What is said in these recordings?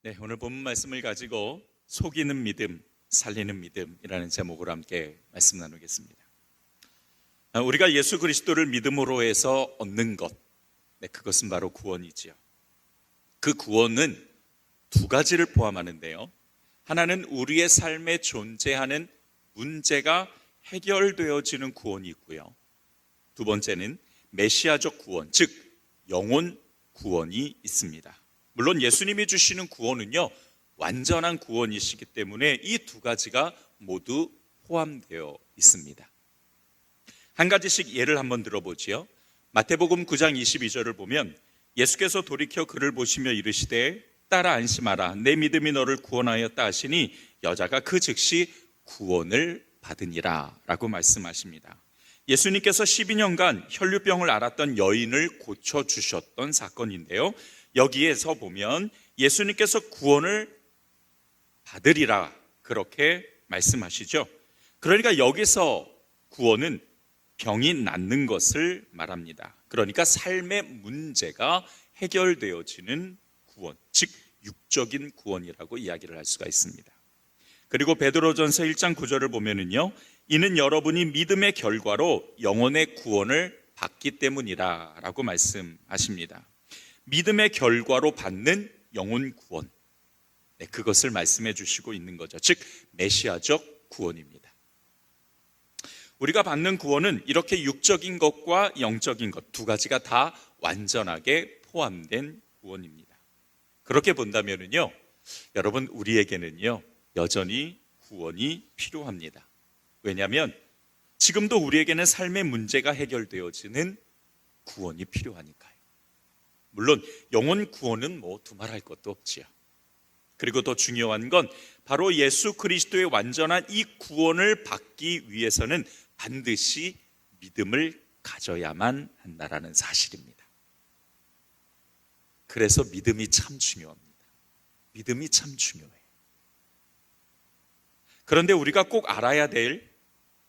네, 오늘 본문 말씀을 가지고 속이는 믿음, 살리는 믿음이라는 제목으로 함께 말씀 나누겠습니다. 우리가 예수 그리스도를 믿음으로 해서 얻는 것, 그것은 바로 구원이지요. 그 구원은 두 가지를 포함하는데요. 하나는 우리의 삶에 존재하는 문제가 해결되어지는 구원이 있고요. 두 번째는 메시아적 구원, 즉 영혼 구원이 있습니다. 물론 예수님이 주시는 구원은요, 완전한 구원이시기 때문에 이 두 가지가 모두 포함되어 있습니다. 한 가지씩 예를 한번 들어보지요. 마태복음 9장 22절을 보면 예수께서 돌이켜 그를 보시며 이르시되 따라 안심하라, 내 믿음이 너를 구원하였다 하시니 여자가 그 즉시 구원을 받으니라 라고 말씀하십니다. 예수님께서 12년간 혈류병을 앓았던 여인을 고쳐주셨던 사건인데요, 여기에서 보면 예수님께서 구원을 받으리라 그렇게 말씀하시죠. 그러니까 여기서 구원은 병이 낫는 것을 말합니다. 그러니까 삶의 문제가 해결되어지는 구원, 즉 육적인 구원이라고 이야기를 할 수가 있습니다. 그리고 베드로전서 1장 9절을 보면은요, 이는 여러분이 믿음의 결과로 영혼의 구원을 받기 때문이라 라고 말씀하십니다. 믿음의 결과로 받는 영혼 구원, 그것을 말씀해 주시고 있는 거죠. 즉 메시아적 구원입니다. 우리가 받는 구원은 이렇게 육적인 것과 영적인 것 두 가지가 다 완전하게 포함된 구원입니다. 그렇게 본다면은요, 여러분 우리에게는요 여전히 구원이 필요합니다. 왜냐하면 지금도 우리에게는 삶의 문제가 해결되어지는 구원이 필요하니까요. 물론 영혼 구원은 두말할 것도 없지요. 그리고 더 중요한 건 바로 예수 그리스도의 완전한 이 구원을 받기 위해서는 반드시 믿음을 가져야만 한다라는 사실입니다. 그래서 믿음이 참 중요합니다. 믿음이 참 중요해요. 그런데 우리가 꼭 알아야 될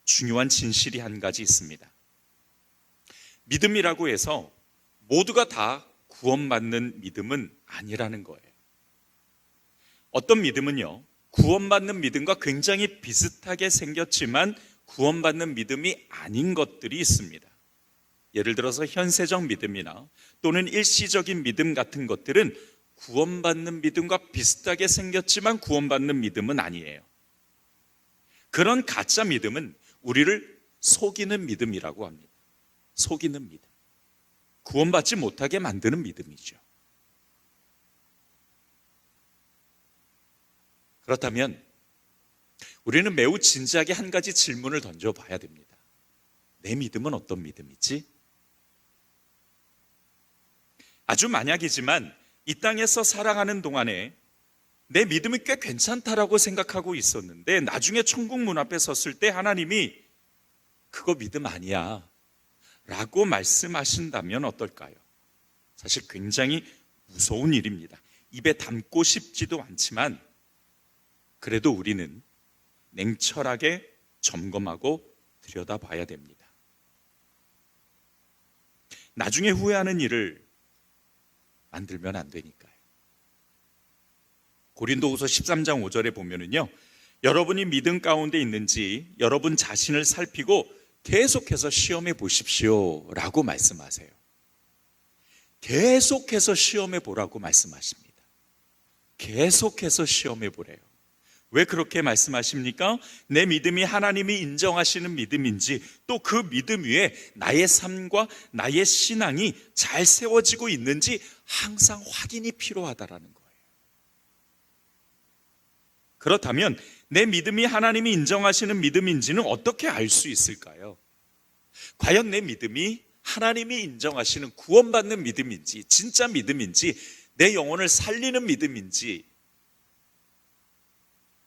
중요한 진실이 한 가지 있습니다. 믿음이라고 해서 모두가 다 구원받는 믿음은 아니라는 거예요. 어떤 믿음은요, 구원받는 믿음과 굉장히 비슷하게 생겼지만 구원받는 믿음이 아닌 것들이 있습니다. 예를 들어서 현세적 믿음이나 또는 일시적인 믿음 같은 것들은 구원받는 믿음과 비슷하게 생겼지만 구원받는 믿음은 아니에요. 그런 가짜 믿음은 우리를 속이는 믿음이라고 합니다. 속이는 믿음. 구원받지 못하게 만드는 믿음이죠. 그렇다면 우리는 매우 진지하게 한 가지 질문을 던져봐야 됩니다. 내 믿음은 어떤 믿음이지? 아주 만약이지만 이 땅에서 살아가는 동안에 내 믿음이 꽤 괜찮다라고 생각하고 있었는데 나중에 천국 문 앞에 섰을 때 하나님이 그거 믿음 아니야 라고 말씀하신다면 어떨까요? 사실 굉장히 무서운 일입니다. 입에 담고 싶지도 않지만 그래도 우리는 냉철하게 점검하고 들여다봐야 됩니다. 나중에 후회하는 일을 만들면 안 되니까요. 고린도후서 13장 5절에 보면은요, 여러분이 믿음 가운데 있는지 여러분 자신을 살피고 계속해서 시험해 보십시오 라고 말씀하세요. 계속해서 시험해 보라고 말씀하십니다. 계속해서 시험해 보래요. 왜 그렇게 말씀하십니까? 내 믿음이 하나님이 인정하시는 믿음인지, 또 그 믿음 위에 나의 삶과 나의 신앙이 잘 세워지고 있는지 항상 확인이 필요하다라는 거예요. 그렇다면 내 믿음이 하나님이 인정하시는 믿음인지는 어떻게 알 수 있을까요? 과연 내 믿음이 하나님이 인정하시는 구원받는 믿음인지, 진짜 믿음인지, 내 영혼을 살리는 믿음인지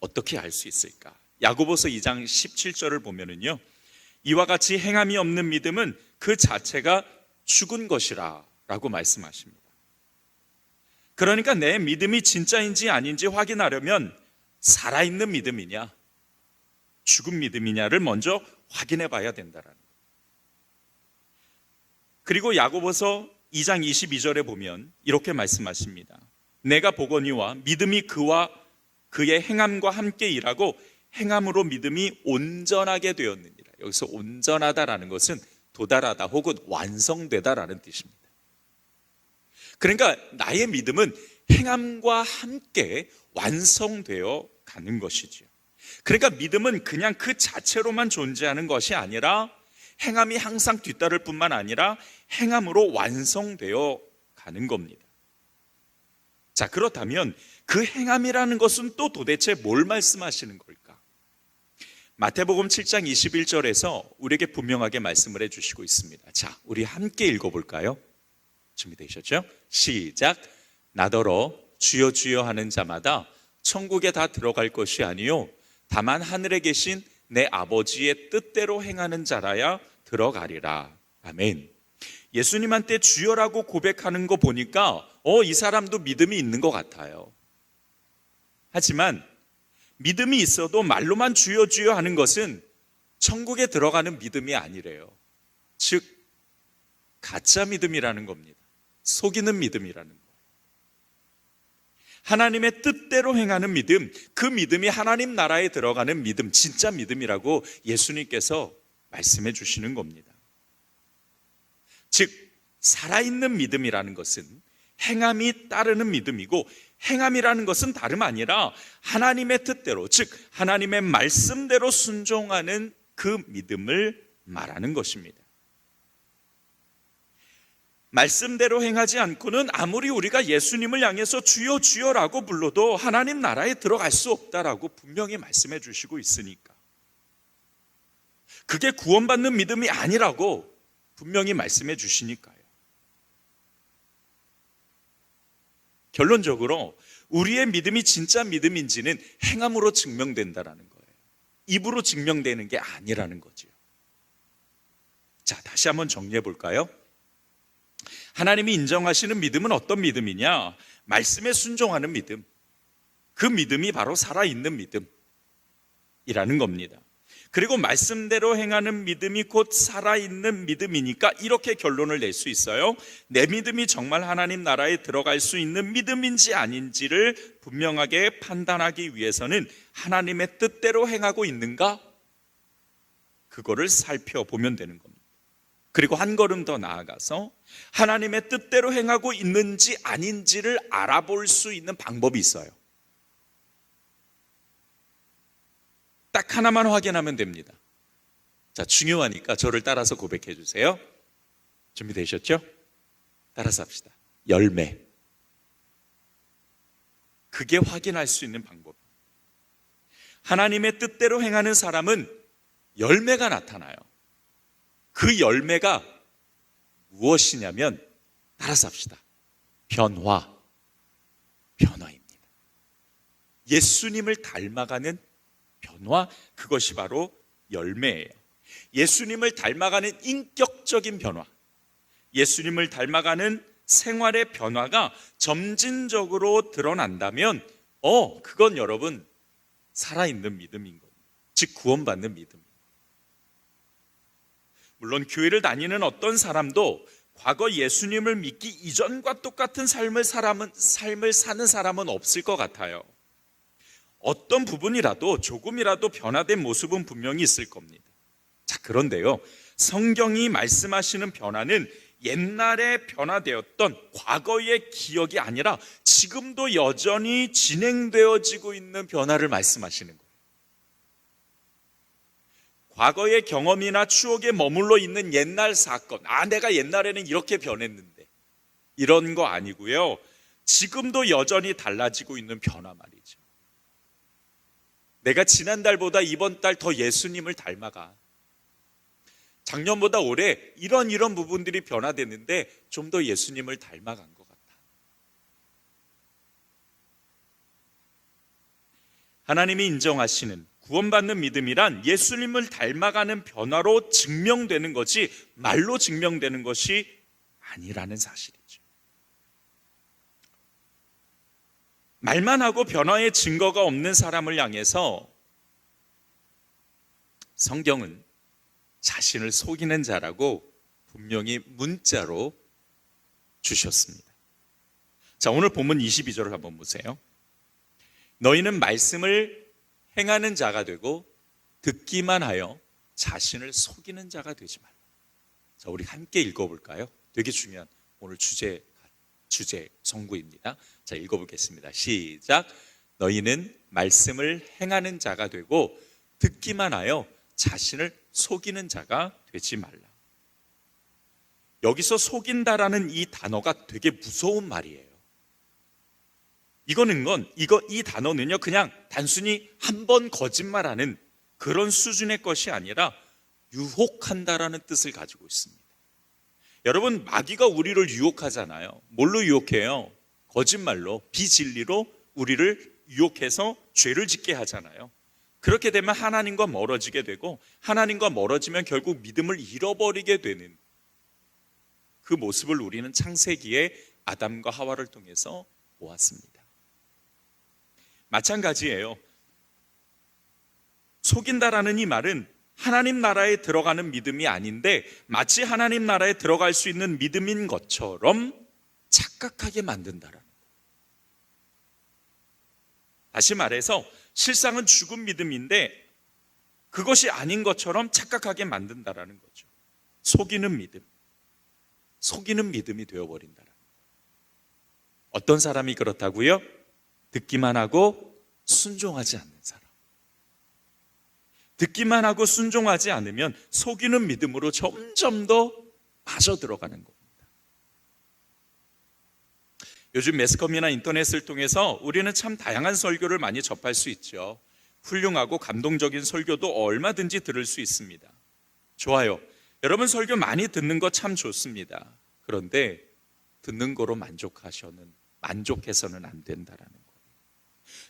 어떻게 알 수 있을까? 야고보서 2장 17절을 보면은요, 이와 같이 행함이 없는 믿음은 그 자체가 죽은 것이라 라고 말씀하십니다. 그러니까 내 믿음이 진짜인지 아닌지 확인하려면 살아있는 믿음이냐, 죽은 믿음이냐를 먼저 확인해 봐야 된다라는 거예요. 그리고 야고보서 2장 22절에 보면 이렇게 말씀하십니다. 내가 보거니와 믿음이 그와 그의 행함과 함께 일하고 행함으로 믿음이 온전하게 되었느니라. 여기서 온전하다라는 것은 도달하다 혹은 완성되다라는 뜻입니다. 그러니까 나의 믿음은 행함과 함께 완성되어 가는 것이지요. 그러니까 믿음은 그냥 그 자체로만 존재하는 것이 아니라 행함이 항상 뒤따를 뿐만 아니라 행함으로 완성되어 가는 겁니다. 자, 그렇다면 그 행함이라는 것은 또 도대체 뭘 말씀하시는 걸까? 마태복음 7장 21절에서 우리에게 분명하게 말씀을 해주시고 있습니다. 자, 우리 함께 읽어볼까요? 준비되셨죠? 시작. 나더러 주여 주여 하는 자마다 천국에 다 들어갈 것이 아니요 다만 하늘에 계신 내 아버지의 뜻대로 행하는 자라야 들어가리라. 아멘. 예수님한테 주여라고 고백하는 거 보니까 이 사람도 믿음이 있는 것 같아요. 하지만 믿음이 있어도 말로만 주여 주여 하는 것은 천국에 들어가는 믿음이 아니래요. 즉 가짜 믿음이라는 겁니다. 속이는 믿음이라는 거예요. 하나님의 뜻대로 행하는 믿음, 그 믿음이 하나님 나라에 들어가는 믿음, 진짜 믿음이라고 예수님께서 말씀해 주시는 겁니다. 즉 살아있는 믿음이라는 것은 행함이 따르는 믿음이고, 행함이라는 것은 다름 아니라 하나님의 뜻대로, 즉 하나님의 말씀대로 순종하는 그 믿음을 말하는 것입니다. 말씀대로 행하지 않고는 아무리 우리가 예수님을 향해서 주여 주여라고 불러도 하나님 나라에 들어갈 수 없다라고 분명히 말씀해 주시고 있으니까, 그게 구원받는 믿음이 아니라고 분명히 말씀해 주시니까요. 결론적으로 우리의 믿음이 진짜 믿음인지는 행함으로 증명된다라는 거예요. 입으로 증명되는 게 아니라는 거죠. 자, 다시 한번 정리해 볼까요? 하나님이 인정하시는 믿음은 어떤 믿음이냐? 말씀에 순종하는 믿음. 그 믿음이 바로 살아있는 믿음이라는 겁니다. 그리고 말씀대로 행하는 믿음이 곧 살아있는 믿음이니까 이렇게 결론을 낼 수 있어요. 내 믿음이 정말 하나님 나라에 들어갈 수 있는 믿음인지 아닌지를 분명하게 판단하기 위해서는 하나님의 뜻대로 행하고 있는가? 그거를 살펴보면 되는 겁니다. 그리고 한 걸음 더 나아가서 하나님의 뜻대로 행하고 있는지 아닌지를 알아볼 수 있는 방법이 있어요. 딱 하나만 확인하면 됩니다. 자, 중요하니까 저를 따라서 고백해 주세요. 준비되셨죠? 따라서 합시다. 열매. 그게 확인할 수 있는 방법. 하나님의 뜻대로 행하는 사람은 열매가 나타나요. 그 열매가 무엇이냐면, 따라서 합시다. 변화입니다. 예수님을 닮아가는 변화, 그것이 바로 열매예요. 예수님을 닮아가는 인격적인 변화, 예수님을 닮아가는 생활의 변화가 점진적으로 드러난다면 그건 여러분 살아있는 믿음인 겁니다. 즉 구원받는 믿음. 물론 교회를 다니는 어떤 사람도 과거 예수님을 믿기 이전과 똑같은 삶을 사는 사람은 없을 것 같아요. 어떤 부분이라도 조금이라도 변화된 모습은 분명히 있을 겁니다. 자, 그런데요, 성경이 말씀하시는 변화는 옛날에 변화되었던 과거의 기억이 아니라 지금도 여전히 진행되어지고 있는 변화를 말씀하시는 거예요. 과거의 경험이나 추억에 머물러 있는 옛날 사건, 내가 옛날에는 이렇게 변했는데, 이런 거 아니고요, 지금도 여전히 달라지고 있는 변화 말이죠. 내가 지난달보다 이번 달 더 예수님을 닮아가. 작년보다 올해 이런 부분들이 변화됐는데 좀 더 예수님을 닮아간 것 같아. 하나님이 인정하시는 구원받는 믿음이란 예수님을 닮아가는 변화로 증명되는 거지 말로 증명되는 것이 아니라는 사실이죠. 말만 하고 변화의 증거가 없는 사람을 향해서 성경은 자신을 속이는 자라고 분명히 문자로 주셨습니다. 자, 오늘 본문 22절을 한번 보세요. 너희는 말씀을 행하는 자가 되고 듣기만 하여 자신을 속이는 자가 되지 말라. 자, 우리 함께 읽어볼까요? 되게 중요한 오늘 주제 성구입니다. 자, 읽어보겠습니다. 시작. 너희는 말씀을 행하는 자가 되고 듣기만 하여 자신을 속이는 자가 되지 말라. 여기서 속인다라는 이 단어가 되게 무서운 말이에요. 이 단어는요, 그냥 단순히 한 번 거짓말하는 그런 수준의 것이 아니라 유혹한다라는 뜻을 가지고 있습니다. 여러분, 마귀가 우리를 유혹하잖아요. 뭘로 유혹해요? 거짓말로, 비진리로 우리를 유혹해서 죄를 짓게 하잖아요. 그렇게 되면 하나님과 멀어지게 되고, 하나님과 멀어지면 결국 믿음을 잃어버리게 되는 그 모습을 우리는 창세기에 아담과 하와를 통해서 보았습니다. 마찬가지예요. 속인다라는 이 말은 하나님 나라에 들어가는 믿음이 아닌데 마치 하나님 나라에 들어갈 수 있는 믿음인 것처럼 착각하게 만든다라는 거예요. 다시 말해서 실상은 죽은 믿음인데 그것이 아닌 것처럼 착각하게 만든다라는 거죠. 속이는 믿음이 되어버린다라는 거예요. 어떤 사람이 그렇다고요? 듣기만 하고 순종하지 않는 사람. 듣기만 하고 순종하지 않으면 속이는 믿음으로 점점 더 빠져들어가는 겁니다. 요즘 매스컴이나 인터넷을 통해서 우리는 참 다양한 설교를 많이 접할 수 있죠. 훌륭하고 감동적인 설교도 얼마든지 들을 수 있습니다. 좋아요. 여러분 설교 많이 듣는 거 참 좋습니다. 그런데 듣는 거로 만족해서는 안 된다라는 거예요.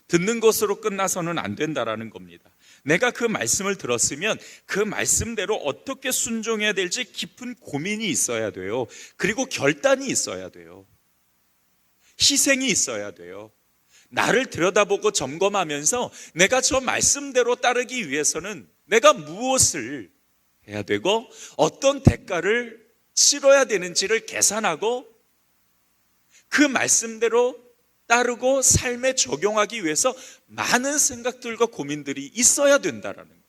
듣는 것으로 끝나서는 안 된다라는 겁니다. 내가 그 말씀을 들었으면 그 말씀대로 어떻게 순종해야 될지 깊은 고민이 있어야 돼요. 그리고 결단이 있어야 돼요. 희생이 있어야 돼요. 나를 들여다보고 점검하면서 내가 저 말씀대로 따르기 위해서는 내가 무엇을 해야 되고 어떤 대가를 치러야 되는지를 계산하고 그 말씀대로 따르고 삶에 적용하기 위해서 많은 생각들과 고민들이 있어야 된다라는 거예요.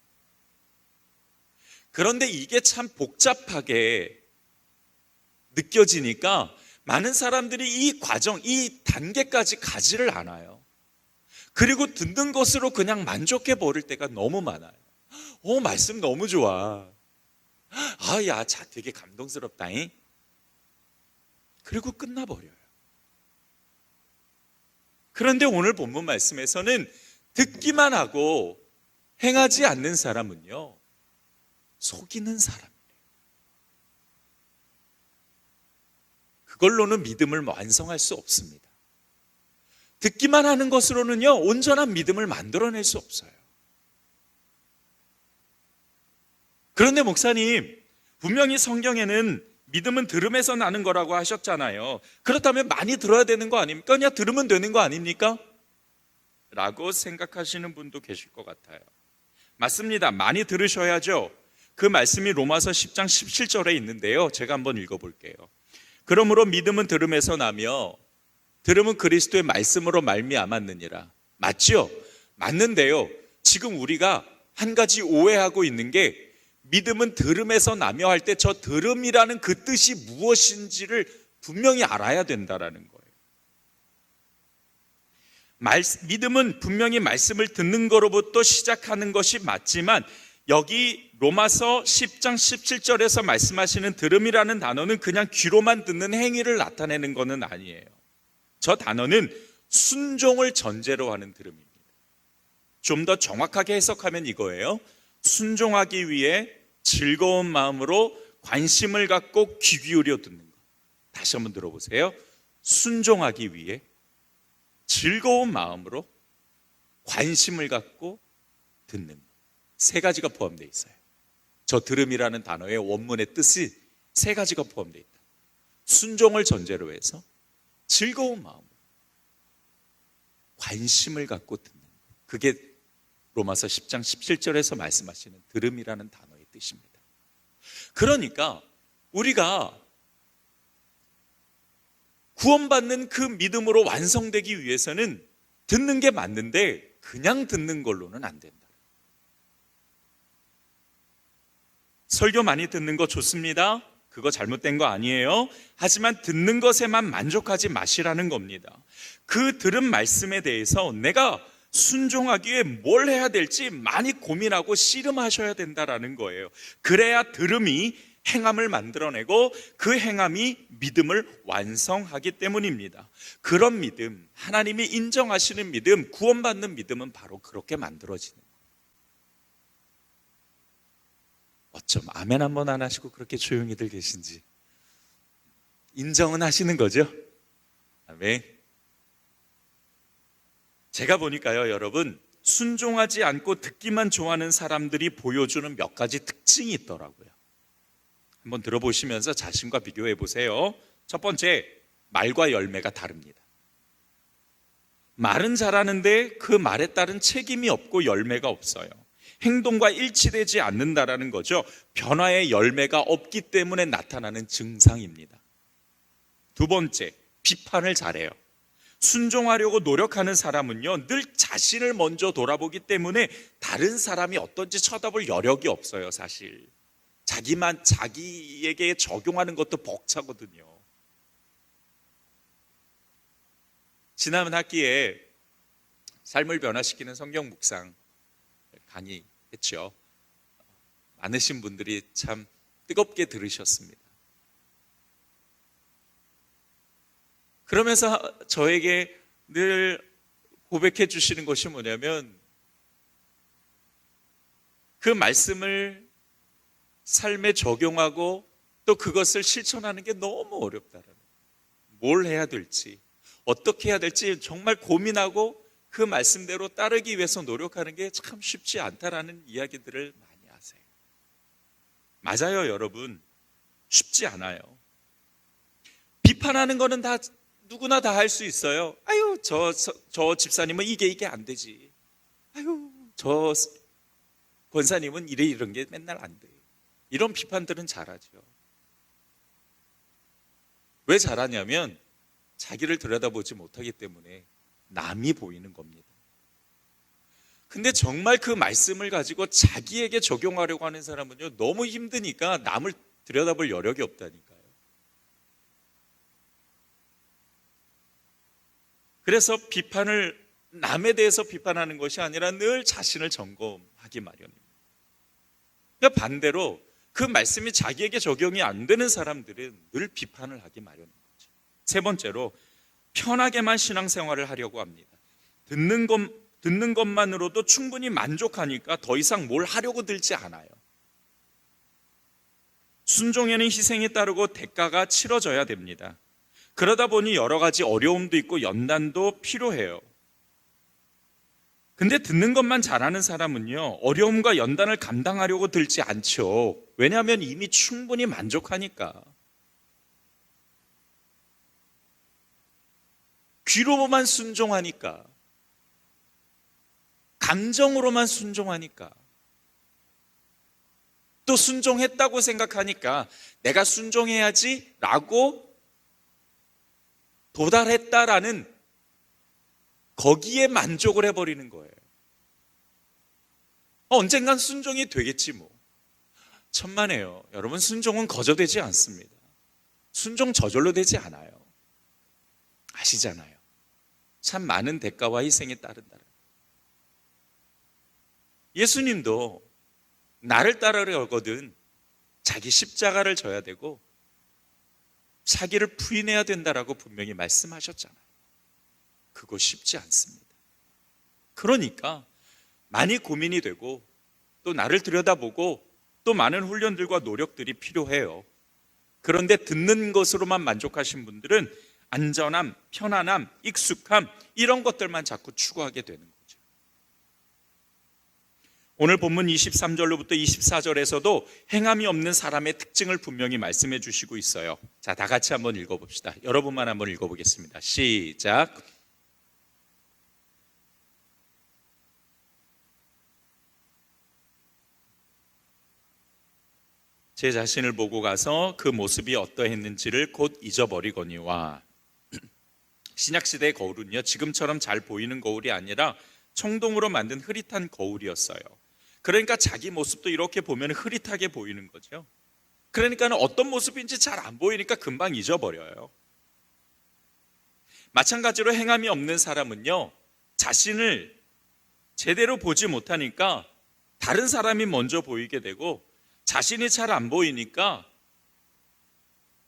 그런데 이게 참 복잡하게 느껴지니까 많은 사람들이 이 과정, 이 단계까지 가지를 않아요. 그리고 듣는 것으로 그냥 만족해 버릴 때가 너무 많아요. 말씀 너무 좋아. 야, 되게 감동스럽다잉. 그리고 끝나버려요. 그런데 오늘 본문 말씀에서는 듣기만 하고 행하지 않는 사람은요, 속이는 사람이에요. 그걸로는 믿음을 완성할 수 없습니다. 듣기만 하는 것으로는요, 온전한 믿음을 만들어낼 수 없어요. 그런데 목사님, 분명히 성경에는 믿음은 들음에서 나는 거라고 하셨잖아요. 그렇다면 많이 들어야 되는 거 아닙니까? 그냥 들으면 되는 거 아닙니까? 라고 생각하시는 분도 계실 것 같아요. 맞습니다. 많이 들으셔야죠. 그 말씀이 로마서 10장 17절에 있는데요. 제가 한번 읽어볼게요. 그러므로 믿음은 들음에서 나며 들음은 그리스도의 말씀으로 말미암았느니라. 맞죠? 맞는데요. 지금 우리가 한 가지 오해하고 있는 게 믿음은 들음에서 나며 할 때 저 들음이라는 그 뜻이 무엇인지를 분명히 알아야 된다라는 거예요. 믿음은 분명히 말씀을 듣는 거로부터 시작하는 것이 맞지만 여기 로마서 10장 17절에서 말씀하시는 들음이라는 단어는 그냥 귀로만 듣는 행위를 나타내는 것은 아니에요. 저 단어는 순종을 전제로 하는 들음입니다. 좀 더 정확하게 해석하면 이거예요. 순종하기 위해 즐거운 마음으로 관심을 갖고 귀 기울여 듣는 것. 다시 한번 들어보세요. 순종하기 위해 즐거운 마음으로 관심을 갖고 듣는 것. 세 가지가 포함되어 있어요. 저 들음이라는 단어의 원문의 뜻이 세 가지가 포함되어 있다. 순종을 전제로 해서 즐거운 마음으로 관심을 갖고 듣는 것. 그게 로마서 10장 17절에서 말씀하시는 들음이라는 단어의 뜻입니다. 그러니까 우리가 구원받는 그 믿음으로 완성되기 위해서는 듣는 게 맞는데 그냥 듣는 걸로는 안 된다. 설교 많이 듣는 거 좋습니다. 그거 잘못된 거 아니에요. 하지만 듣는 것에만 만족하지 마시라는 겁니다. 그 들은 말씀에 대해서 내가 순종하기 위해 뭘 해야 될지 많이 고민하고 씨름하셔야 된다라는 거예요. 그래야 들음이 행함을 만들어내고 그 행함이 믿음을 완성하기 때문입니다. 그런 믿음, 하나님이 인정하시는 믿음, 구원받는 믿음은 바로 그렇게 만들어지는 거예요. 어쩜 아멘 한번 안 하시고 그렇게 조용히들 계신지. 인정은 하시는 거죠? 아멘. 제가 보니까요, 여러분, 순종하지 않고 듣기만 좋아하는 사람들이 보여주는 몇 가지 특징이 있더라고요. 한번 들어보시면서 자신과 비교해 보세요. 첫 번째, 말과 열매가 다릅니다. 말은 잘하는데 그 말에 따른 책임이 없고 열매가 없어요. 행동과 일치되지 않는다라는 거죠. 변화의 열매가 없기 때문에 나타나는 증상입니다. 두 번째, 비판을 잘해요. 순종하려고 노력하는 사람은요, 늘 자신을 먼저 돌아보기 때문에 다른 사람이 어떤지 쳐다볼 여력이 없어요, 사실. 자기에게 적용하는 것도 벅차거든요. 지난 학기에 삶을 변화시키는 성경 묵상 강의했죠. 많으신 분들이 참 뜨겁게 들으셨습니다. 그러면서 저에게 늘 고백해 주시는 것이 뭐냐면 그 말씀을 삶에 적용하고 또 그것을 실천하는 게 너무 어렵다라는 거예요. 뭘 해야 될지, 어떻게 해야 될지 정말 고민하고 그 말씀대로 따르기 위해서 노력하는 게 참 쉽지 않다라는 이야기들을 많이 하세요. 맞아요, 여러분. 쉽지 않아요. 비판하는 거는 다 누구나 다 할 수 있어요. 아유, 저 집사님은 이게 안 되지. 아유, 저 권사님은 이런 게 맨날 안 돼. 이런 비판들은 잘하죠. 왜 잘하냐면 자기를 들여다보지 못하기 때문에 남이 보이는 겁니다. 근데 정말 그 말씀을 가지고 자기에게 적용하려고 하는 사람은요, 너무 힘드니까 남을 들여다볼 여력이 없다니까요. 그래서 비판을 남에 대해서 비판하는 것이 아니라 늘 자신을 점검하기 마련입니다. 그러니까 반대로 그 말씀이 자기에게 적용이 안 되는 사람들은 늘 비판을 하기 마련인 거죠. 세 번째로 편하게만 신앙생활을 하려고 합니다. 듣는 것만으로도 충분히 만족하니까 더 이상 뭘 하려고 들지 않아요. 순종에는 희생이 따르고 대가가 치러져야 됩니다. 그러다 보니 여러 가지 어려움도 있고 연단도 필요해요. 근데 듣는 것만 잘하는 사람은요, 어려움과 연단을 감당하려고 들지 않죠. 왜냐하면 이미 충분히 만족하니까. 귀로만 순종하니까. 감정으로만 순종하니까. 또 순종했다고 생각하니까 내가 순종해야지 라고 도달했다라는 거기에 만족을 해버리는 거예요. 언젠간 순종이 되겠지 뭐. 천만에요. 여러분, 순종은 거저되지 않습니다. 순종 저절로 되지 않아요. 아시잖아요. 참 많은 대가와 희생이 따른다. 예수님도 나를 따르려거든 자기 십자가를 져야 되고 자기를 부인해야 된다라고 분명히 말씀하셨잖아요. 그거 쉽지 않습니다. 그러니까 많이 고민이 되고 또 나를 들여다보고 또 많은 훈련들과 노력들이 필요해요. 그런데 듣는 것으로만 만족하신 분들은 안전함, 편안함, 익숙함 이런 것들만 자꾸 추구하게 되는 거죠. 오늘 본문 23절로부터 24절에서도 행함이 없는 사람의 특징을 분명히 말씀해 주시고 있어요. 자, 다 같이 한번 읽어봅시다. 여러분만 한번 읽어보겠습니다. 시작. 제 자신을 보고 가서 그 모습이 어떠했는지를 곧 잊어버리거니와 신약시대의 거울은요, 지금처럼 잘 보이는 거울이 아니라 청동으로 만든 흐릿한 거울이었어요. 그러니까 자기 모습도 이렇게 보면 흐릿하게 보이는 거죠. 그러니까 어떤 모습인지 잘 안 보이니까 금방 잊어버려요. 마찬가지로 행함이 없는 사람은요, 자신을 제대로 보지 못하니까 다른 사람이 먼저 보이게 되고, 자신이 잘 안 보이니까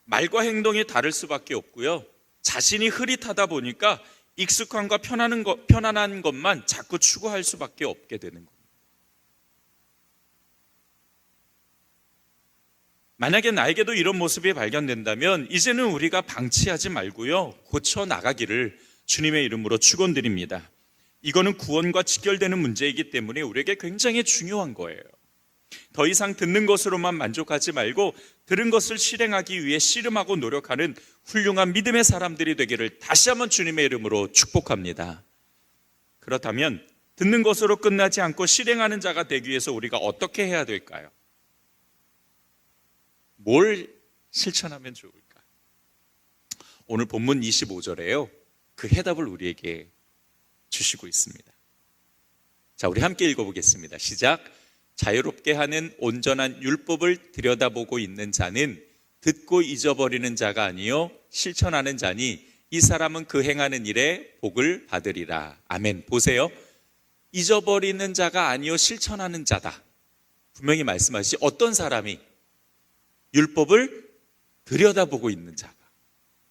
말과 행동이 다를 수밖에 없고요, 자신이 흐릿하다 보니까 익숙함과 편안한 것만 자꾸 추구할 수밖에 없게 되는 겁니다. 만약에 나에게도 이런 모습이 발견된다면 이제는 우리가 방치하지 말고요, 고쳐 나가기를 주님의 이름으로 축원드립니다. 이거는 구원과 직결되는 문제이기 때문에 우리에게 굉장히 중요한 거예요. 더 이상 듣는 것으로만 만족하지 말고 들은 것을 실행하기 위해 씨름하고 노력하는 훌륭한 믿음의 사람들이 되기를 다시 한번 주님의 이름으로 축복합니다. 그렇다면 듣는 것으로 끝나지 않고 실행하는 자가 되기 위해서 우리가 어떻게 해야 될까요? 뭘 실천하면 좋을까? 오늘 본문 25절에요, 그 해답을 우리에게 주시고 있습니다. 자, 우리 함께 읽어보겠습니다. 시작. 자유롭게 하는 온전한 율법을 들여다보고 있는 자는 듣고 잊어버리는 자가 아니요 실천하는 자니 이 사람은 그 행하는 일에 복을 받으리라. 아멘. 보세요. 잊어버리는 자가 아니요 실천하는 자다. 분명히 말씀하시지, 어떤 사람이 율법을 들여다보고 있는 자가.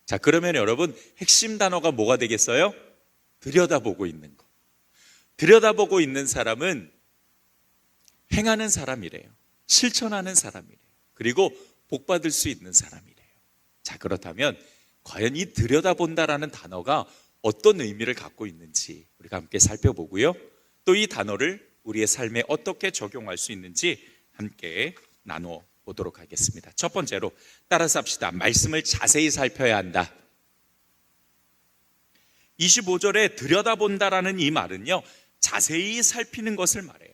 자, 그러면 여러분, 핵심 단어가 뭐가 되겠어요? 들여다보고 있는 것. 들여다보고 있는 사람은 행하는 사람이래요. 실천하는 사람이래요. 그리고 복받을 수 있는 사람이래요. 자, 그렇다면 과연 이 들여다본다라는 단어가 어떤 의미를 갖고 있는지 우리가 함께 살펴보고요, 또 이 단어를 우리의 삶에 어떻게 적용할 수 있는지 함께 나눠보도록 하겠습니다. 첫 번째로 따라서 합시다. 말씀을 자세히 살펴야 한다. 25절에 들여다본다라는 이 말은요, 자세히 살피는 것을 말해요.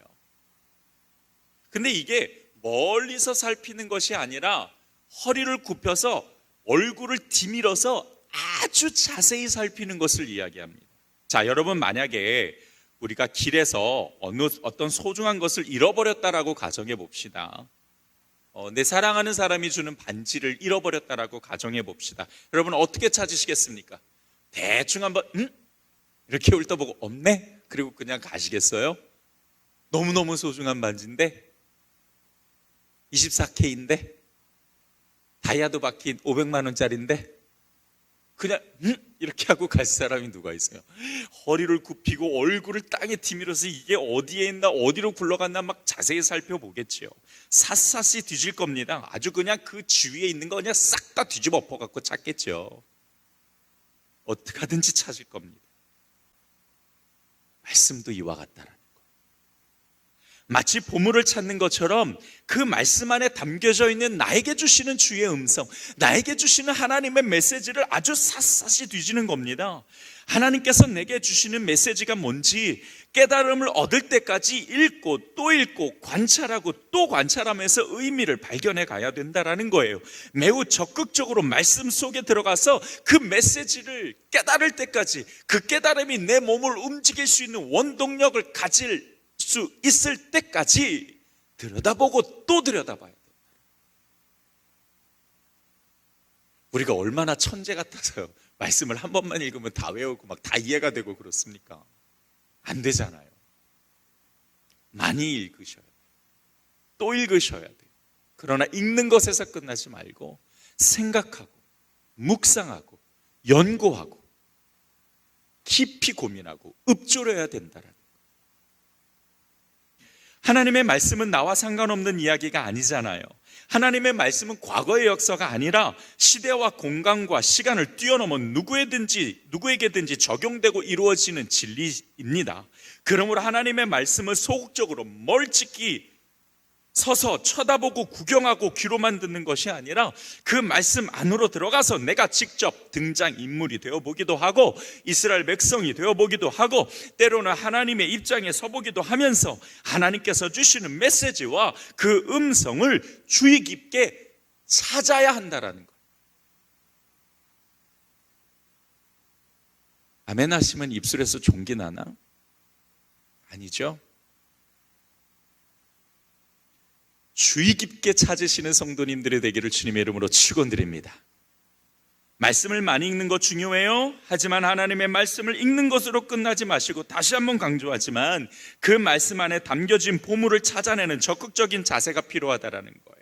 근데 이게 멀리서 살피는 것이 아니라 허리를 굽혀서 얼굴을 디밀어서 아주 자세히 살피는 것을 이야기합니다. 자, 여러분, 만약에 우리가 길에서 어떤 소중한 것을 잃어버렸다라고 가정해 봅시다. 내 사랑하는 사람이 주는 반지를 잃어버렸다라고 가정해 봅시다. 여러분, 어떻게 찾으시겠습니까? 대충 한번 이렇게 훑어보고 없네? 그리고 그냥 가시겠어요? 너무너무 소중한 반지인데, 24K인데, 다이아도 박힌 500만 원짜리인데, 그냥 이렇게 하고 갈 사람이 누가 있어요? 허리를 굽히고 얼굴을 땅에 디밀어서 이게 어디에 있나, 어디로 굴러갔나 막 자세히 살펴보겠지요. 샅샅이 뒤질 겁니다. 아주 그냥 그 주위에 있는 거 그냥 싹 다 뒤집어 엎어갖고 찾겠죠. 어떻게 하든지 찾을 겁니다. 말씀도 이와 같다라는 거. 마치 보물을 찾는 것처럼 그 말씀 안에 담겨져 있는 나에게 주시는 주의 음성, 나에게 주시는 하나님의 메시지를 아주 샅샅이 뒤지는 겁니다. 하나님께서 내게 주시는 메시지가 뭔지 깨달음을 얻을 때까지 읽고 또 읽고 관찰하고 또 관찰하면서 의미를 발견해 가야 된다는 거예요. 매우 적극적으로 말씀 속에 들어가서 그 메시지를 깨달을 때까지, 그 깨달음이 내 몸을 움직일 수 있는 원동력을 가질 수 있을 때까지 들여다보고 또 들여다봐야 돼요. 우리가 얼마나 천재 같아서요, 말씀을 한 번만 읽으면 다 외우고 막 다 이해가 되고 그렇습니까? 안 되잖아요. 많이 읽으셔야 돼요. 또 읽으셔야 돼요. 그러나 읽는 것에서 끝나지 말고 생각하고 묵상하고 연구하고 깊이 고민하고 읊조려야 된다는 거예요. 하나님의 말씀은 나와 상관없는 이야기가 아니잖아요. 하나님의 말씀은 과거의 역사가 아니라 시대와 공간과 시간을 뛰어넘어 누구에게든지 적용되고 이루어지는 진리입니다. 그러므로 하나님의 말씀을 소극적으로 멀찍이 서서 쳐다보고 구경하고 귀로만 듣는 것이 아니라 그 말씀 안으로 들어가서 내가 직접 등장인물이 되어보기도 하고 이스라엘 백성이 되어보기도 하고 때로는 하나님의 입장에 서보기도 하면서 하나님께서 주시는 메시지와 그 음성을 주의 깊게 찾아야 한다라는 거예요. 아멘 하시면 입술에서 종기 나나? 아니죠. 주의 깊게 찾으시는 성도님들의 되기를 주님의 이름으로 축원드립니다. 말씀을 많이 읽는 것 중요해요. 하지만 하나님의 말씀을 읽는 것으로 끝나지 마시고, 다시 한번 강조하지만 그 말씀 안에 담겨진 보물을 찾아내는 적극적인 자세가 필요하다라는 거예요.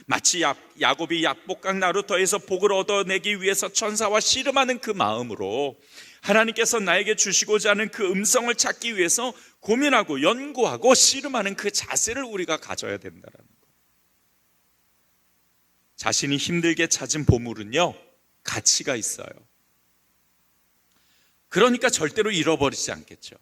마치 야곱이 약복강 나루터에서 복을 얻어내기 위해서 천사와 씨름하는 그 마음으로 하나님께서 나에게 주시고자 하는 그 음성을 찾기 위해서 고민하고 연구하고 씨름하는 그 자세를 우리가 가져야 된다는 거예요. 자신이 힘들게 찾은 보물은요, 가치가 있어요. 그러니까 절대로 잃어버리지 않겠죠.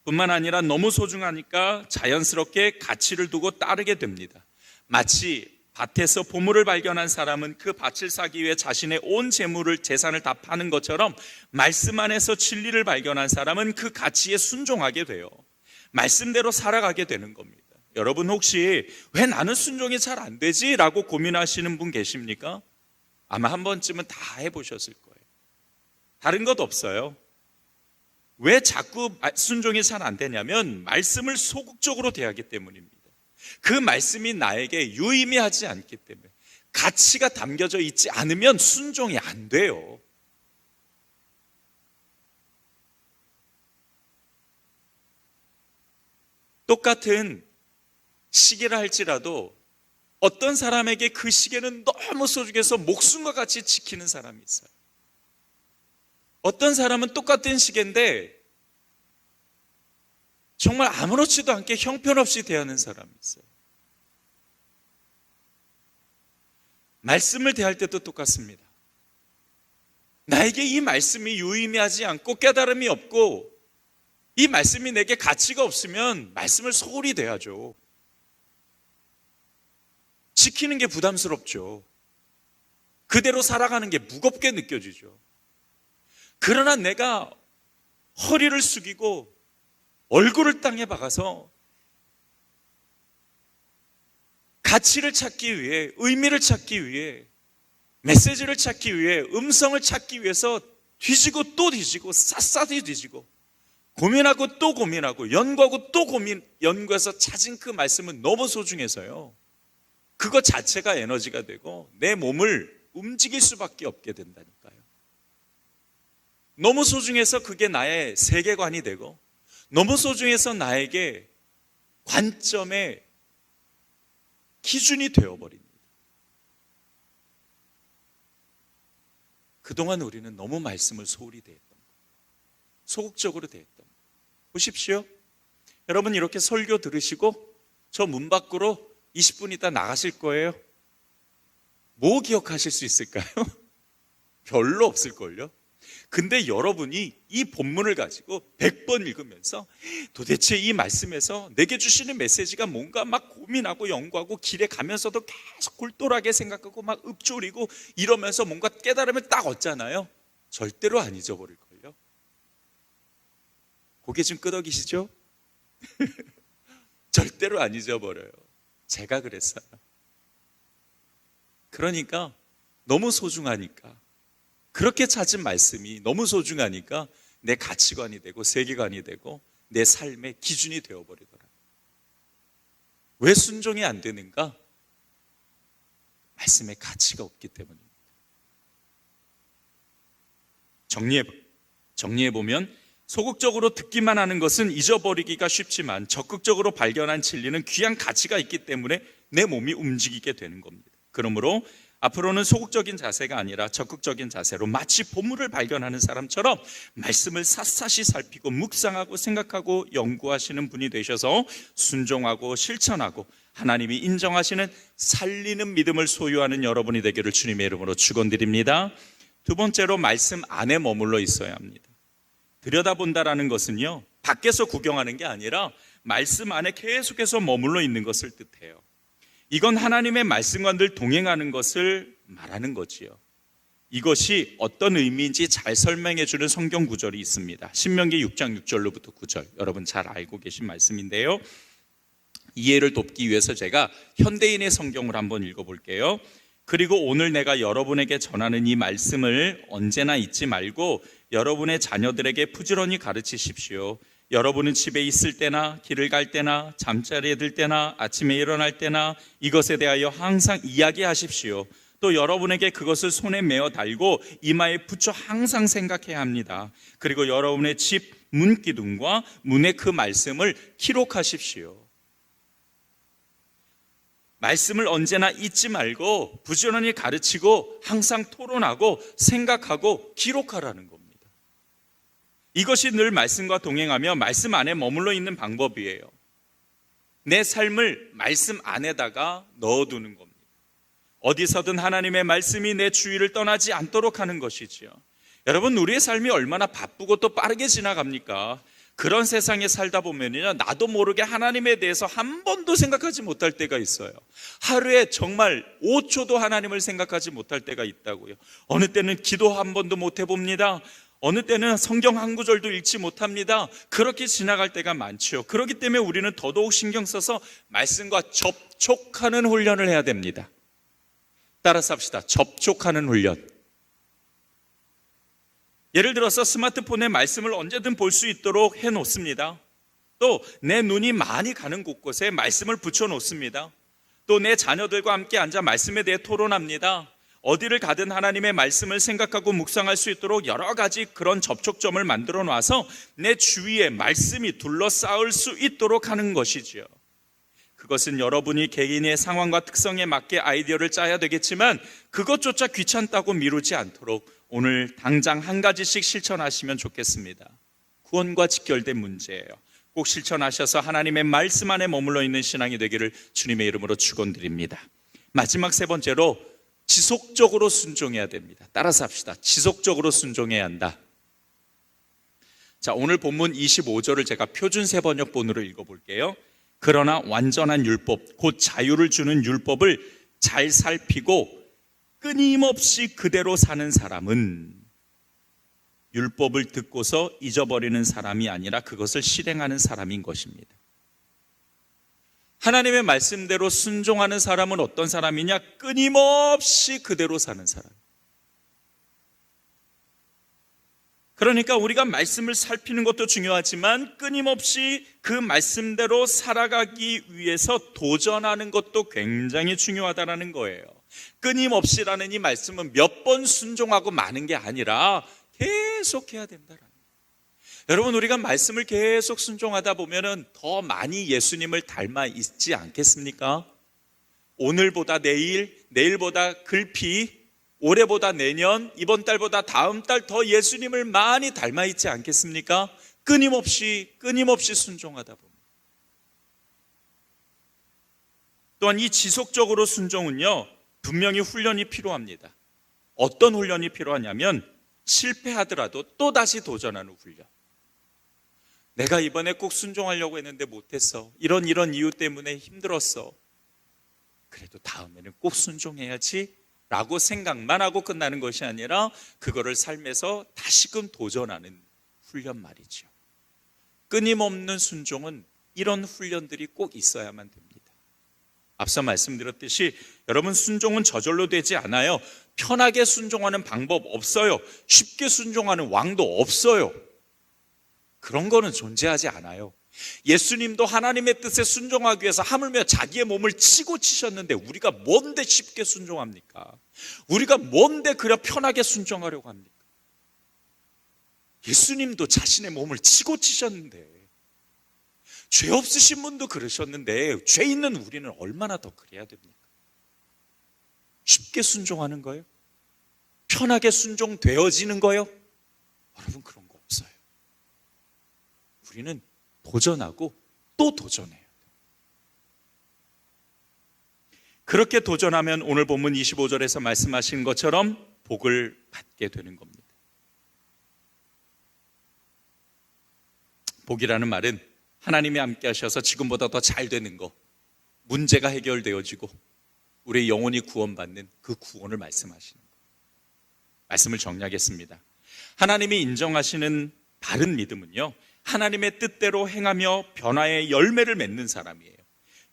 뿐만 아니라 너무 소중하니까 자연스럽게 가치를 두고 따르게 됩니다. 마치 밭에서 보물을 발견한 사람은 그 밭을 사기 위해 자신의 온 재물을, 재산을 다 파는 것처럼 말씀 안에서 진리를 발견한 사람은 그 가치에 순종하게 돼요. 말씀대로 살아가게 되는 겁니다. 여러분, 혹시 왜 나는 순종이 잘 안 되지? 라고 고민하시는 분 계십니까? 아마 한 번쯤은 다 해보셨을 거예요. 다른 것 없어요. 왜 자꾸 순종이 잘 안 되냐면 말씀을 소극적으로 대하기 때문입니다. 그 말씀이 나에게 유의미하지 않기 때문에, 가치가 담겨져 있지 않으면 순종이 안 돼요. 똑같은 시계를 할지라도 어떤 사람에게 그 시계는 너무 소중해서 목숨과 같이 지키는 사람이 있어요. 어떤 사람은 똑같은 시계인데 정말 아무렇지도 않게 형편없이 대하는 사람이 있어요. 말씀을 대할 때도 똑같습니다. 나에게 이 말씀이 유의미하지 않고 깨달음이 없고 이 말씀이 내게 가치가 없으면 말씀을 소홀히 대하죠. 지키는 게 부담스럽죠. 그대로 살아가는 게 무겁게 느껴지죠. 그러나 내가 허리를 숙이고 얼굴을 땅에 박아서 가치를 찾기 위해, 의미를 찾기 위해, 메시지를 찾기 위해, 음성을 찾기 위해서 뒤지고 또 뒤지고 샅샅이 뒤지고 고민하고 또 고민하고 연구하고 또 연구해서 찾은 그 말씀은 너무 소중해서요, 그거 자체가 에너지가 되고 내 몸을 움직일 수밖에 없게 된다니까요. 너무 소중해서 그게 나의 세계관이 되고, 너무 소중해서 나에게 관점의 기준이 되어버립니다. 그동안 우리는 너무 말씀을 소홀히 대했던 거예요. 소극적으로 대했던 거예요. 보십시오. 여러분, 이렇게 설교 들으시고 저 문 밖으로 20분 있다 나가실 거예요. 뭐 기억하실 수 있을까요? 별로 없을걸요. 근데 여러분이 이 본문을 가지고 100번 읽으면서 도대체 이 말씀에서 내게 주시는 메시지가 뭔가 막 고민하고 연구하고 길에 가면서도 계속 굴똘하게 생각하고 막 읊조리고 이러면서 뭔가 깨달음을 딱 얻잖아요. 절대로 안 잊어버릴걸요. 고개 좀 끄덕이시죠? 절대로 안 잊어버려요. 제가 그랬어요. 그러니까 너무 소중하니까, 그렇게 찾은 말씀이 너무 소중하니까 내 가치관이 되고 세계관이 되고 내 삶의 기준이 되어버리더라고요. 왜 순종이 안 되는가? 말씀의 가치가 없기 때문입니다. 정리해보면 소극적으로 듣기만 하는 것은 잊어버리기가 쉽지만 적극적으로 발견한 진리는 귀한 가치가 있기 때문에 내 몸이 움직이게 되는 겁니다. 그러므로 앞으로는 소극적인 자세가 아니라 적극적인 자세로 마치 보물을 발견하는 사람처럼 말씀을 샅샅이 살피고 묵상하고 생각하고 연구하시는 분이 되셔서 순종하고 실천하고 하나님이 인정하시는 살리는 믿음을 소유하는 여러분이 되기를 주님의 이름으로 축원드립니다. 두 번째로, 말씀 안에 머물러 있어야 합니다. 들여다본다라는 것은요, 밖에서 구경하는 게 아니라 말씀 안에 계속해서 머물러 있는 것을 뜻해요. 이건 하나님의 말씀과 늘 동행하는 것을 말하는 거지요. 이것이 어떤 의미인지 잘 설명해 주는 성경 구절이 있습니다. 신명기 6장 6절로부터 9절, 여러분 잘 알고 계신 말씀인데요, 이해를 돕기 위해서 제가 현대인의 성경을 한번 읽어볼게요. 그리고 오늘 내가 여러분에게 전하는 이 말씀을 언제나 잊지 말고 여러분의 자녀들에게 부지런히 가르치십시오. 여러분은 집에 있을 때나 길을 갈 때나 잠자리에 들 때나 아침에 일어날 때나 이것에 대하여 항상 이야기하십시오. 또 여러분에게 그것을 손에 메어 달고 이마에 붙여 항상 생각해야 합니다. 그리고 여러분의 집 문기둥과 문에 그 말씀을 기록하십시오. 말씀을 언제나 잊지 말고 부지런히 가르치고 항상 토론하고 생각하고 기록하라는 겁니다. 이것이 늘 말씀과 동행하며 말씀 안에 머물러 있는 방법이에요. 내 삶을 말씀 안에다가 넣어두는 겁니다. 어디서든 하나님의 말씀이 내 주위를 떠나지 않도록 하는 것이지요. 여러분, 우리의 삶이 얼마나 바쁘고 또 빠르게 지나갑니까? 그런 세상에 살다 보면요, 나도 모르게 하나님에 대해서 한 번도 생각하지 못할 때가 있어요. 하루에 정말 5초도 하나님을 생각하지 못할 때가 있다고요. 어느 때는 기도 한 번도 못 해봅니다. 어느 때는 성경 한 구절도 읽지 못합니다. 그렇게 지나갈 때가 많죠. 그렇기 때문에 우리는 더더욱 신경 써서 말씀과 접촉하는 훈련을 해야 됩니다. 따라서 합시다. 접촉하는 훈련. 예를 들어서 스마트폰에 말씀을 언제든 볼 수 있도록 해놓습니다. 또 내 눈이 많이 가는 곳곳에 말씀을 붙여놓습니다. 또 내 자녀들과 함께 앉아 말씀에 대해 토론합니다. 어디를 가든 하나님의 말씀을 생각하고 묵상할 수 있도록 여러 가지 그런 접촉점을 만들어 놔서 내 주위에 말씀이 둘러싸을 수 있도록 하는 것이지요. 그것은 여러분이 개인의 상황과 특성에 맞게 아이디어를 짜야 되겠지만 그것조차 귀찮다고 미루지 않도록 오늘 당장 한 가지씩 실천하시면 좋겠습니다. 구원과 직결된 문제예요. 꼭 실천하셔서 하나님의 말씀 안에 머물러 있는 신앙이 되기를 주님의 이름으로 축원드립니다. 마지막 세 번째로 지속적으로 순종해야 됩니다. 따라서 합시다. 지속적으로 순종해야 한다. 자, 오늘 본문 25절을 제가 표준 세번역본으로 읽어볼게요. 그러나 완전한 율법, 곧 자유를 주는 율법을 잘 살피고 끊임없이 그대로 사는 사람은 율법을 듣고서 잊어버리는 사람이 아니라 그것을 실행하는 사람인 것입니다. 하나님의 말씀대로 순종하는 사람은 어떤 사람이냐? 끊임없이 그대로 사는 사람. 그러니까 우리가 말씀을 살피는 것도 중요하지만 끊임없이 그 말씀대로 살아가기 위해서 도전하는 것도 굉장히 중요하다는 거예요. 끊임없이라는 이 말씀은 몇 번 순종하고 마는 게 아니라 계속해야 된다라는 거예요. 여러분, 우리가 말씀을 계속 순종하다 보면은 더 많이 예수님을 닮아 있지 않겠습니까? 오늘보다 내일, 내일보다 글피, 올해보다 내년, 이번 달보다 다음 달 더 예수님을 많이 닮아 있지 않겠습니까? 끊임없이 순종하다 보면. 또한 이 지속적으로 순종은요, 분명히 훈련이 필요합니다. 어떤 훈련이 필요하냐면 실패하더라도 또다시 도전하는 훈련. 내가 이번에 꼭 순종하려고 했는데 못했어. 이런 이유 때문에 힘들었어. 그래도 다음에는 꼭 순종해야지 라고 생각만 하고 끝나는 것이 아니라 그거를 삶에서 다시금 도전하는 훈련 말이죠. 끊임없는 순종은 이런 훈련들이 꼭 있어야만 됩니다. 앞서 말씀드렸듯이 여러분, 순종은 저절로 되지 않아요. 편하게 순종하는 방법 없어요. 쉽게 순종하는 왕도 없어요. 그런 거는 존재하지 않아요. 예수님도 하나님의 뜻에 순종하기 위해서 하물며 자기의 몸을 치고 치셨는데 우리가 뭔데 쉽게 순종합니까? 우리가 뭔데 그려 편하게 순종하려고 합니까? 예수님도 자신의 몸을 치고 치셨는데, 죄 없으신 분도 그러셨는데 죄 있는 우리는 얼마나 더 그래야 됩니까? 쉽게 순종하는 거예요? 편하게 순종되어지는 거예요? 여러분, 그런 거 없어요. 우리는 도전하고 또 도전해요. 그렇게 도전하면 오늘 본문 25절에서 말씀하신 것처럼 복을 받게 되는 겁니다. 복이라는 말은 하나님이 함께 하셔서 지금보다 더 잘 되는 거, 문제가 해결되어지고 우리의 영혼이 구원받는 그 구원을 말씀하시는 거. 말씀을 정리하겠습니다. 하나님이 인정하시는 바른 믿음은요, 하나님의 뜻대로 행하며 변화의 열매를 맺는 사람이에요.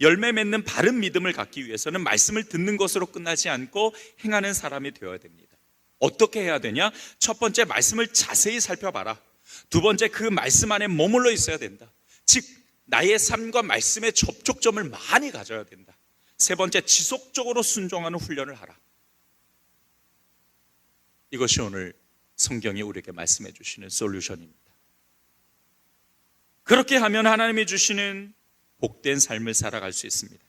열매 맺는 바른 믿음을 갖기 위해서는 말씀을 듣는 것으로 끝나지 않고 행하는 사람이 되어야 됩니다. 어떻게 해야 되냐? 첫 번째, 말씀을 자세히 살펴봐라. 두 번째, 그 말씀 안에 머물러 있어야 된다. 즉 나의 삶과 말씀의 접촉점을 많이 가져야 된다. 세 번째, 지속적으로 순종하는 훈련을 하라. 이것이 오늘 성경이 우리에게 말씀해 주시는 솔루션입니다. 그렇게 하면 하나님이 주시는 복된 삶을 살아갈 수 있습니다.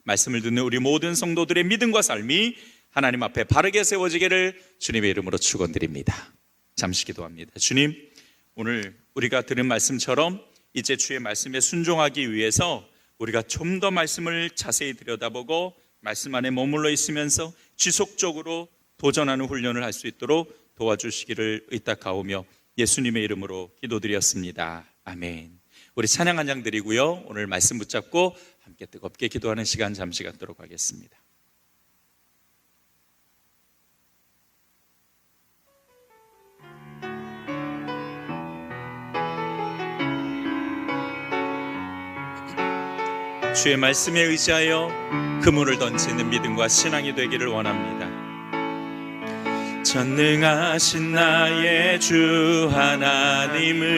말씀을 듣는 우리 모든 성도들의 믿음과 삶이 하나님 앞에 바르게 세워지기를 주님의 이름으로 축원드립니다. 잠시 기도합니다. 주님, 오늘 우리가 들은 말씀처럼 이제 주의 말씀에 순종하기 위해서 우리가 좀 더 말씀을 자세히 들여다보고 말씀 안에 머물러 있으면서 지속적으로 도전하는 훈련을 할 수 있도록 도와주시기를 의탁하오며 예수님의 이름으로 기도드렸습니다. 아멘. 우리 찬양 한 장 드리고요, 오늘 말씀 붙잡고 함께 뜨겁게 기도하는 시간 잠시 갖도록 하겠습니다. 주의 말씀에 의지하여 그물을 던지는 믿음과 신앙이 되기를 원합니다. 전능하신 나의 주 하나님을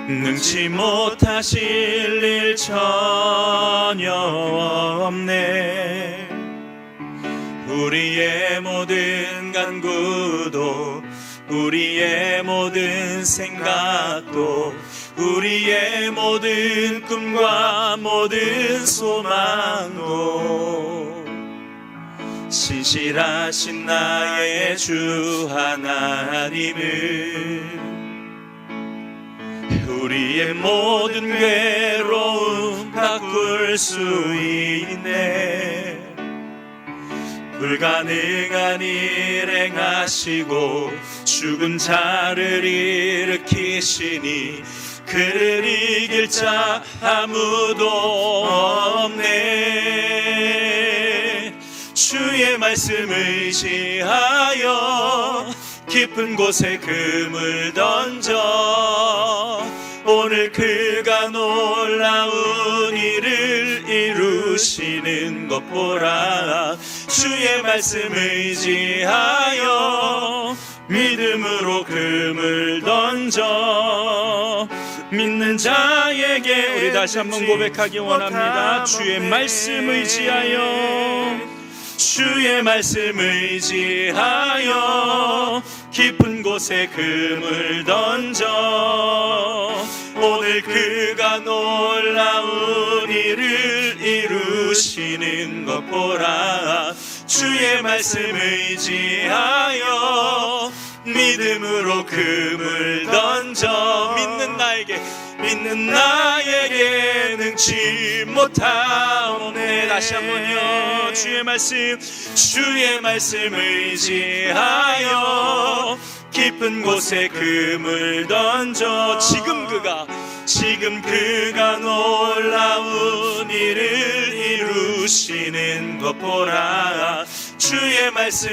능치 못하실 일 전혀 없네. 우리의 모든 간구도 우리의 모든 생각도 우리의 모든 꿈과 모든 소망도 신실하신 나의 주 하나님을 우리의 모든 괴로움 바꿀 수 있네. 불가능한 일 행하시고 죽은 자를 일으키시니 그를 이길 자 아무도 없네. 주의 말씀 의지하여 깊은 곳에 그물 던져 오늘 그가 놀라운 일을 이루시는 것 보라. 주의 말씀 의지하여 믿음으로 그물 던져 믿는 자에게 우리 다시 한번 고백하기 원합니다. 주의 말씀 의지하여 주의 말씀 의지하여 깊은 곳에 그물 던져 오늘 그가 놀라운 일을 이루시는 것 보라. 주의 말씀 의지하여 믿음으로 그물 던져 믿는 나에게 능치 못하오네. 다시 한번요. 주의 말씀 의지하여 깊은 곳에 그물 던져 지금 그가 놀라운 일을 이루시는 것 보라. 주의 말씀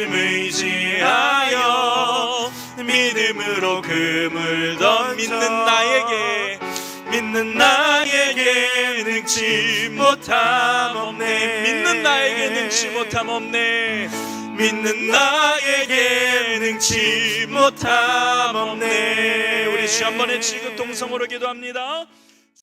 의지하여 믿음으로 그물 던져 믿는 나에게 능치 못함 없네. 믿는 나에게 능치 못함 없네. 믿는 나에게 능치 못함 없네. 우리 주 한 번에 지금 동성으로 기도합니다.